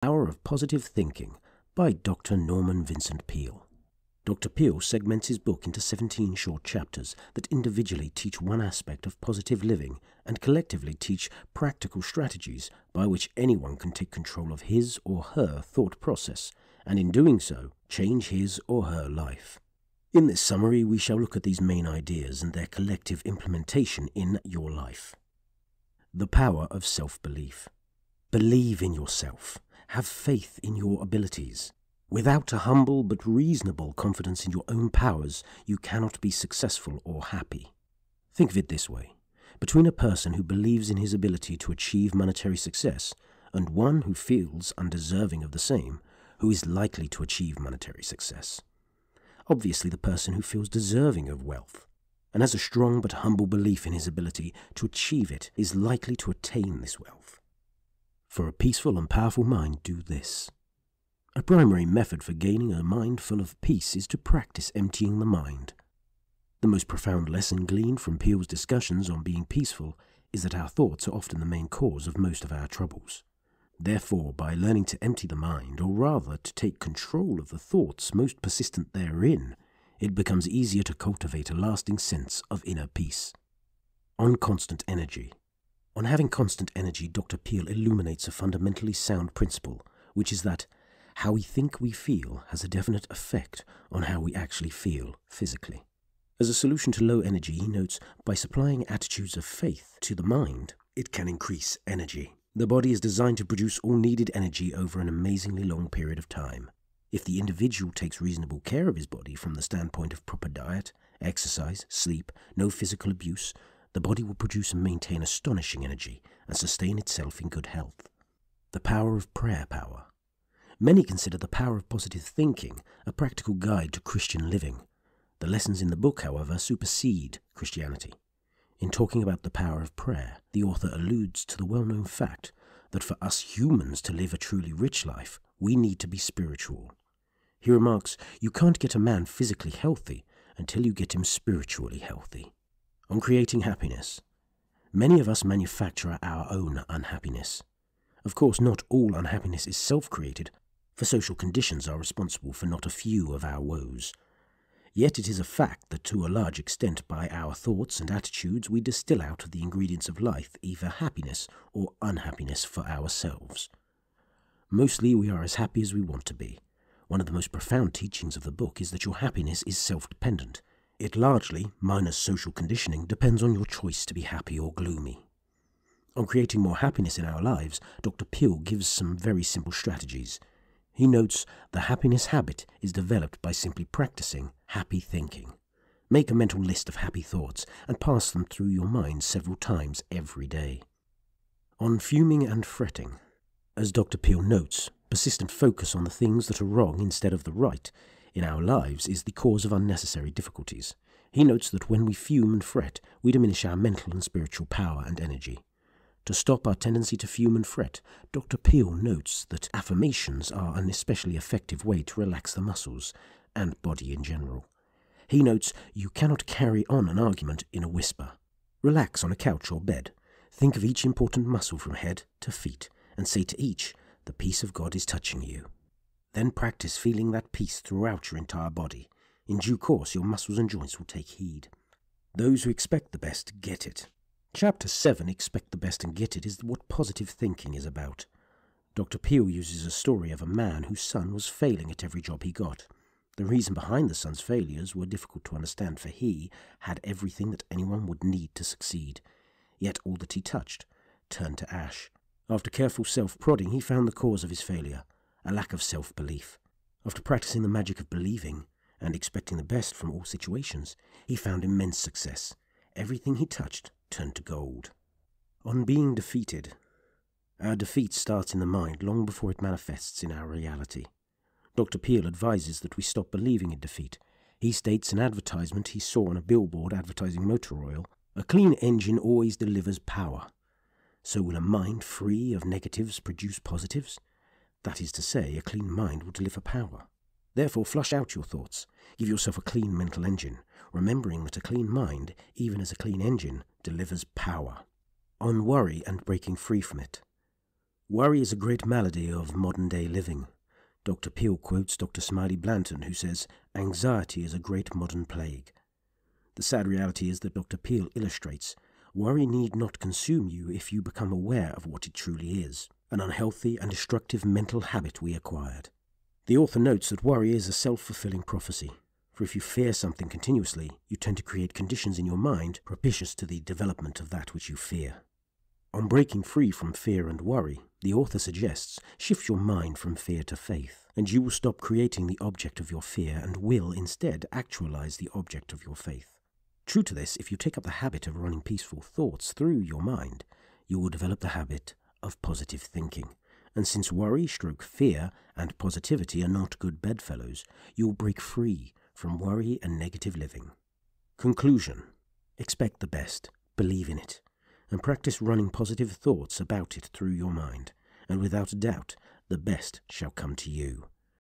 Power of Positive Thinking by Dr. Norman Vincent Peale. Dr. Peale segments his book into 17 short chapters that individually teach one aspect of positive living and collectively teach practical strategies by which anyone can take control of his or her thought process, and in doing so, change his or her life. In this summary, we shall look at these main ideas and their collective implementation in your life. The power of self-belief. Believe in yourself. Have faith in your abilities. Without a humble but reasonable confidence in your own powers, you cannot be successful or happy. Think of it this way. Between a person who believes in his ability to achieve monetary success and one who feels undeserving of the same, who is likely to achieve monetary success? Obviously, the person who feels deserving of wealth and has a strong but humble belief in his ability to achieve it is likely to attain this wealth. For a peaceful and powerful mind, do this. A primary method for gaining a mind full of peace is to practice emptying the mind. The most profound lesson gleaned from Peale's discussions on being peaceful is that our thoughts are often the main cause of most of our troubles. Therefore, by learning to empty the mind, or rather to take control of the thoughts most persistent therein, it becomes easier to cultivate a lasting sense of inner peace. On constant energy. On having constant energy, Dr. Peale illuminates a fundamentally sound principle, which is that how we think we feel has a definite effect on how we actually feel physically. As a solution to low energy, he notes, by supplying attitudes of faith to the mind, it can increase energy. The body is designed to produce all needed energy over an amazingly long period of time. If the individual takes reasonable care of his body from the standpoint of proper diet, exercise, sleep, no physical abuse, the body will produce and maintain astonishing energy and sustain itself in good health. The power of prayer power. Many consider the power of positive thinking a practical guide to Christian living. The lessons in the book, however, supersede Christianity. In talking about the power of prayer, the author alludes to the well-known fact that for us humans to live a truly rich life, we need to be spiritual. He remarks, you can't get a man physically healthy until you get him spiritually healthy. On creating happiness. Many of us manufacture our own unhappiness. Of course, not all unhappiness is self-created, for social conditions are responsible for not a few of our woes. Yet it is a fact that to a large extent by our thoughts and attitudes we distill out of the ingredients of life either happiness or unhappiness for ourselves. Mostly we are as happy as we want to be. One of the most profound teachings of the book is that your happiness is self-dependent. It largely, minus social conditioning, depends on your choice to be happy or gloomy. On creating more happiness in our lives, Dr. Peale gives some very simple strategies. He notes, the happiness habit is developed by simply practicing happy thinking. Make a mental list of happy thoughts and pass them through your mind several times every day. On fuming and fretting. As Dr. Peale notes, persistent focus on the things that are wrong instead of the right in our lives is the cause of unnecessary difficulties. He notes that when we fume and fret, we diminish our mental and spiritual power and energy. To stop our tendency to fume and fret, Dr. Peale notes that affirmations are an especially effective way to relax the muscles and body in general. He notes, you cannot carry on an argument in a whisper. Relax on a couch or bed. Think of each important muscle from head to feet, and say to each, the peace of God is touching you. Then practice feeling that peace throughout your entire body. In due course, your muscles and joints will take heed. Those who expect the best get it. Chapter 7, Expect the Best and Get It, is what positive thinking is about. Dr. Peale uses a story of a man whose son was failing at every job he got. The reason behind the son's failures were difficult to understand, for he had everything that anyone would need to succeed. Yet all that he touched turned to ash. After careful self-prodding, he found the cause of his failure. A lack of self-belief. After practicing the magic of believing and expecting the best from all situations, he found immense success. Everything he touched turned to gold. On being defeated. Our defeat starts in the mind long before it manifests in our reality. Dr. Peale advises that we stop believing in defeat. He states an advertisement he saw on a billboard advertising motor oil, a clean engine always delivers power. So will a mind free of negatives produce positives? That is to say, a clean mind will deliver power. Therefore, flush out your thoughts. Give yourself a clean mental engine, remembering that a clean mind, even as a clean engine, delivers power. On worry and breaking free from it. Worry is a great malady of modern-day living. Dr. Peel quotes Dr. Smiley Blanton, who says, "Anxiety is a great modern plague." The sad reality is that Dr. Peel illustrates, worry need not consume you if you become aware of what it truly is, an unhealthy and destructive mental habit we acquired. The author notes that worry is a self-fulfilling prophecy, for if you fear something continuously, you tend to create conditions in your mind propitious to the development of that which you fear. On breaking free from fear and worry, the author suggests shift your mind from fear to faith, and you will stop creating the object of your fear and will instead actualize the object of your faith. True to this, if you take up the habit of running peaceful thoughts through your mind, you will develop the habit of positive thinking. And since worry, fear, and positivity are not good bedfellows, you will break free from worry and negative living. Conclusion. Expect the best, believe in it, and practice running positive thoughts about it through your mind, and without doubt, the best shall come to you.